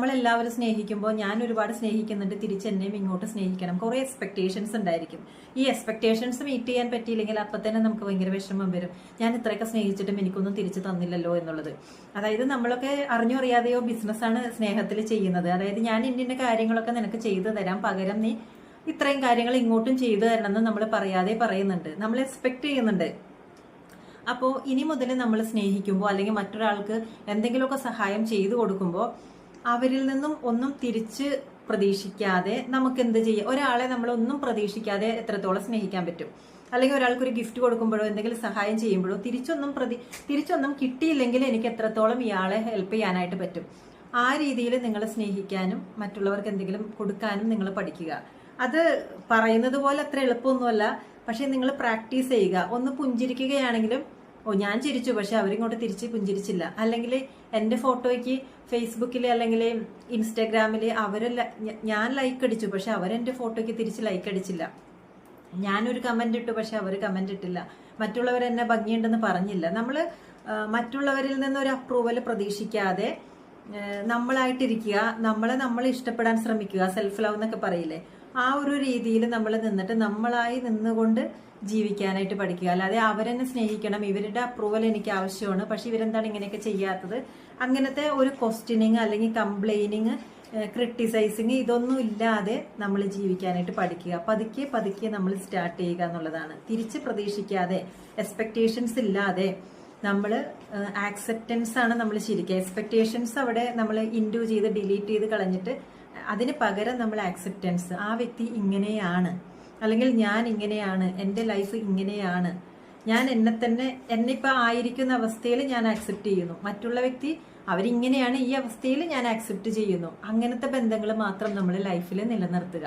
നമ്മളെല്ലാവരും സ്നേഹിക്കുമ്പോൾ ഞാൻ ഒരുപാട് സ്നേഹിക്കുന്നുണ്ട്, തിരിച്ച് എന്നെയും ഇങ്ങോട്ട് സ്നേഹിക്കണം. കുറേ എക്സ്പെക്ടേഷൻസ് ഉണ്ടായിരിക്കും. ഈ എക്സ്പെക്ടേഷൻസ് മീറ്റ് ചെയ്യാൻ പറ്റിയില്ലെങ്കിൽ അപ്പം തന്നെ നമുക്ക് ഭയങ്കര വിഷമം വരും. ഞാൻ ഇത്രയൊക്കെ സ്നേഹിച്ചിട്ടും എനിക്കൊന്നും തിരിച്ചു തന്നില്ലല്ലോ എന്നുള്ളത്. അതായത് നമ്മളൊക്കെ അറിഞ്ഞോ അറിയാതെയോ ബിസിനസ്സാണ് സ്നേഹത്തിൽ ചെയ്യുന്നത്. അതായത് ഞാൻ ഇന്ന കാര്യങ്ങളൊക്കെ നിനക്ക് ചെയ്തു തരാം, പകരം നീ ഇത്രയും കാര്യങ്ങൾ ഇങ്ങോട്ടും ചെയ്തു തരണമെന്ന് നമ്മൾ പറയാതെ പറയുന്നുണ്ട്, നമ്മൾ എക്സ്പെക്ട് ചെയ്യുന്നുണ്ട്. അപ്പോൾ ഇനി മുതൽ നമ്മൾ സ്നേഹിക്കുമ്പോൾ അല്ലെങ്കിൽ മറ്റൊരാൾക്ക് എന്തെങ്കിലുമൊക്കെ സഹായം ചെയ്തു കൊടുക്കുമ്പോൾ അവരിൽ നിന്നും ഒന്നും തിരിച്ച് പ്രതീക്ഷിക്കാതെ നമുക്ക് എന്ത് ചെയ്യാം? ഒരാളെ നമ്മൾ ഒന്നും പ്രതീക്ഷിക്കാതെ എത്രത്തോളം സ്നേഹിക്കാൻ പറ്റും? അല്ലെങ്കിൽ ഒരാൾക്കൊരു ഗിഫ്റ്റ് കൊടുക്കുമ്പോഴോ എന്തെങ്കിലും സഹായം ചെയ്യുമ്പോഴോ തിരിച്ചൊന്നും കിട്ടിയില്ലെങ്കിൽ എനിക്ക് എത്രത്തോളം ഇയാളെ ഹെൽപ്പ് ചെയ്യാനായിട്ട് പറ്റും? ആ രീതിയിൽ നിങ്ങൾ സ്നേഹിക്കാനും മറ്റുള്ളവർക്ക് എന്തെങ്കിലും കൊടുക്കാനും നിങ്ങൾ പഠിക്കുക. അത് പറയുന്നത് പോലെ അത്ര എളുപ്പമൊന്നുമല്ല, പക്ഷെ നിങ്ങൾ പ്രാക്ടീസ് ചെയ്യുക. ഒന്ന് പുഞ്ചിരിക്കുകയാണെങ്കിലും ഞാൻ ചിരിച്ചു പക്ഷെ അവരിങ്ങോട്ട് തിരിച്ച് പുഞ്ചിരിച്ചില്ല, അല്ലെങ്കിൽ എൻ്റെ ഫോട്ടോയ്ക്ക് ഫേസ്ബുക്കിൽ അല്ലെങ്കിൽ ഇൻസ്റ്റാഗ്രാമിൽ ഞാൻ ലൈക്ക് അടിച്ചു പക്ഷെ അവരെൻ്റെ ഫോട്ടോയ്ക്ക് തിരിച്ച് ലൈക്ക് അടിച്ചില്ല. ഞാനൊരു കമന്റ് ഇട്ടു പക്ഷെ അവർ കമന്റ് ഇട്ടില്ല. മറ്റുള്ളവർ എന്നെ ഭംഗിയുണ്ടെന്ന് പറഞ്ഞില്ല. നമ്മൾ മറ്റുള്ളവരിൽ നിന്നൊരു അപ്രൂവൽ പ്രതീക്ഷിക്കാതെ നമ്മളായിട്ടിരിക്കുക, നമ്മൾ ഇഷ്ടപ്പെടാൻ ശ്രമിക്കുക. സെൽഫ് ലവ് എന്നൊക്കെ പറയില്ലേ, ആ ഒരു രീതിയിൽ നമ്മൾ നിന്നിട്ട് നമ്മളായി നിന്നുകൊണ്ട് ജീവിക്കാനായിട്ട് പഠിക്കുക. അല്ലാതെ അവരെന്നെ സ്നേഹിക്കണം, ഇവരുടെ അപ്രൂവൽ എനിക്ക് ആവശ്യമാണ്, പക്ഷെ ഇവരെന്താണ് ഇങ്ങനെയൊക്കെ ചെയ്യാത്തത്, അങ്ങനത്തെ ഒരു ക്വസ്റ്റ്യനിങ് അല്ലെങ്കിൽ കംപ്ലൈനിങ്, ക്രിട്ടിസൈസിങ് ഇതൊന്നും ഇല്ലാതെ നമ്മൾ ജീവിക്കാനായിട്ട് പഠിക്കുക. പതുക്കെ പതുക്കെ നമ്മൾ സ്റ്റാർട്ട് ചെയ്യുക എന്നുള്ളതാണ്. തിരിച്ച് പ്രതീക്ഷിക്കാതെ, എക്സ്പെക്ടേഷൻസ് ഇല്ലാതെ നമ്മൾ ആക്സെപ്റ്റൻസ് ആണ് നമ്മൾ ശരിക്കും. എക്സ്പെക്ടേഷൻസ് അവിടെ നമ്മൾ ഇൻഡു ചെയ്ത് ഡിലീറ്റ് ചെയ്ത് കളഞ്ഞിട്ട് അതിന് പകരം നമ്മൾ ആക്സെപ്റ്റൻസ്, ആ വ്യക്തി ഇങ്ങനെയാണ്, അല്ലെങ്കിൽ ഞാൻ ഇങ്ങനെയാണ്, എൻ്റെ ലൈഫ് ഇങ്ങനെയാണ്, ഞാൻ എന്നിപ്പോൾ ആയിരിക്കുന്ന അവസ്ഥയിൽ ഞാൻ ആക്സെപ്റ്റ് ചെയ്യുന്നു, മറ്റുള്ള വ്യക്തി അവരിങ്ങനെയാണ്, ഈ അവസ്ഥയിൽ ഞാൻ ആക്സെപ്റ്റ് ചെയ്യുന്നു. അങ്ങനത്തെ ബന്ധങ്ങൾ മാത്രം നമ്മൾ ലൈഫിൽ നിലനിർത്തുക.